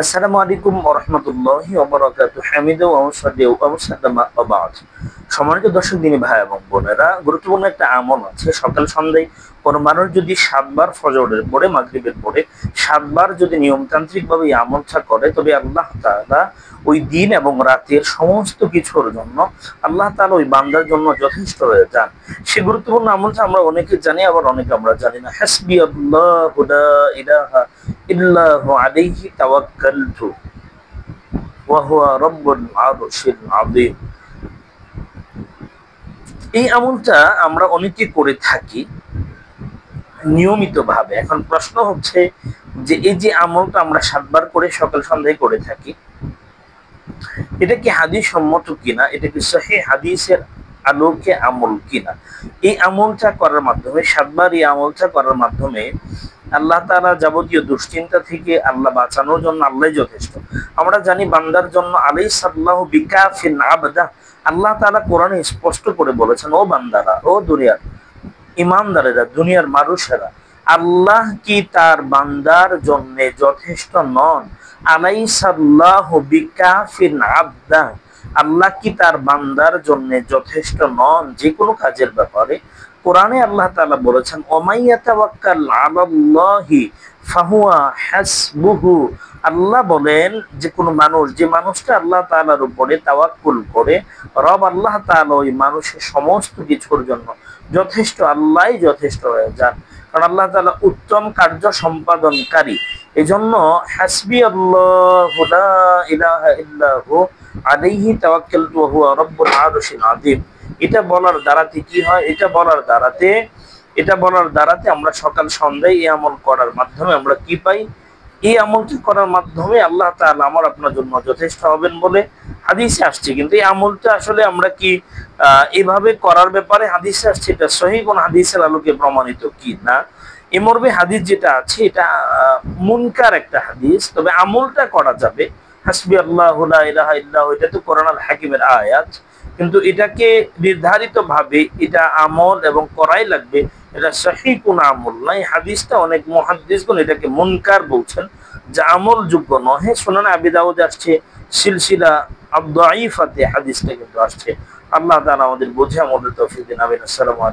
আসসালামু আলাইকুম ওয়া রাহমাতুল্লাহি ওয়া বারাকাতুহু। হামিদু ওয়া মুসাদ্দিউ ওয়া মুসাদ্দামা ওয়া বা'দ। সম্মানিত দর্শক দিনী ভাই এবং বোনেরা, গুরুত্বপূর্ণ একটা আমল আছে। সকাল সন্ধ্যায় কোন মানুষ যদি ৭ বার ফজরের পরে, মাগরিবের পরে ৭ বার যদি নিয়মতান্ত্রিকভাবে এই আমলটা করে, তবে আল্লাহ তাআলা ওই দিন এবং রাতের সমস্ত কিছুর জন্য আল্লাহ তাআলা ওই বান্দার জন্য যথেষ্ট হয়ে যান। সে গুরুত্বপূর্ণ আমলটা আমরা অনেকে জানি, আবার অনেকে আমরা জানি না। হাসবিয়াল্লাহু লা ইলাহা ইল্লাহু আলাইহি তাওয়াক্কালতু ওয়া হুয়া রাব্বুল আরশিল আযীম। এই আমলটা আমরা অনেকে করে থাকি নিয়মিতভাবে। এখন প্রশ্ন হচ্ছে যে এই যে আমলটা আমরা ৭ বার করে সকাল সন্ধ্যায় করে থাকি, এটা কি হাদিস সম্মত কিনা, এটা কি সহিহ হাদিসের আলোকে আমল কিনা? এই আমলটা করার মাধ্যমে, ৭ বার এই আমলটা করার মাধ্যমে আল্লাহ তাআলা যাবতীয় দুশ্চিন্তা থেকে আল্লাহ বাঁচানোর জন্য আল্লাহই যথেষ্ট। আমরা জানি বান্দার জন্য আলাইসাল্লাহু বিকাফিন আবদা। আল্লাহ তাআলা কোরআনে স্পষ্ট করে বলেছেন, ও বান্দারা, ও দুনিয়ার ইমানদারেরা, দুনিয়ার মানুষেরা, আল্লাহ কি তার বান্দার জন্য যথেষ্ট নন? আলাইসাল্লাহু বিকাফিন আবদা। আল্লাহ কি তার বান্দার জন্য যথেষ্ট নন যে কোনো কাজের ব্যাপারে? কোরআনে আল্লাহ তাআলা বলেছেন, ওমাইয়াতাওয়াক্কাল আলাল্লাহি ফাহুয়া হাসবুহু। আল্লাহ বলেন যে কোন মানুষ, যে মানুষটা আল্লাহ তাআলার উপরে তাওয়াক্কুল করে, রব আল্লাহ তাআলা ওই মানুষের সমস্ত কিছুর জন্য যথেষ্ট, আল্লাহই যথেষ্ট হয়ে যান। কারণ আল্লাহ তাআলা উত্তম কার্য সম্পাদনকারী। এজন্য হাসবি আল্লাহু লা ইলাহা ইল্লাহু আলাইহি তাওয়াক্কালতু ওয়া হুয়া রাব্বুল আরশিল আযীম। এটা বলার দ্বারাতে কি হয়? এটা বলার দ্বারাতে আমরা সকাল সন্ধ্যায় এই আমল করার মাধ্যমে আমরা কি পাই? এই আমলটি করার মাধ্যমে আল্লাহ তাআলা আমার আপনার জন্য যথেষ্ট হবেন বলে হাদিসে আসছে। কিন্তু এই আমলটা আসলে আমরা কি এভাবে করার ব্যাপারে হাদিসে আসছে, এটা সহিহ কোন হাদিসের আলোকে প্রমাণিত কি না? এ মর্মে হাদিস যেটা আছে এটা মুনকার একটা হাদিস, তবে আমলটা করা যাবে। হাসবি আল্লাহু লা ইলাহা ইল্লাহু, এটা তো কোরআন আল হাকিমের আয়াত, কিন্তু এটাকে নির্ধারিত ভাবে এটা আমল এবং করাই লাগবে, এটা সহিহ কোন আমল নাই। হাদিসটা অনেক মুহাদ্দিসগণ এটাকে মুনকার বলছেন, যা আমল যোগ্য নহে। সুনান আবি দাউদে আসছে, সিলসিলা আদ-দাঈফাতে হাদিসটা কিন্তু আসছে। আল্লাহ তাআলা আমাদের বুঝে আমলের তৌফিক দিন। আমিন। আসসালামু আলাইকুম।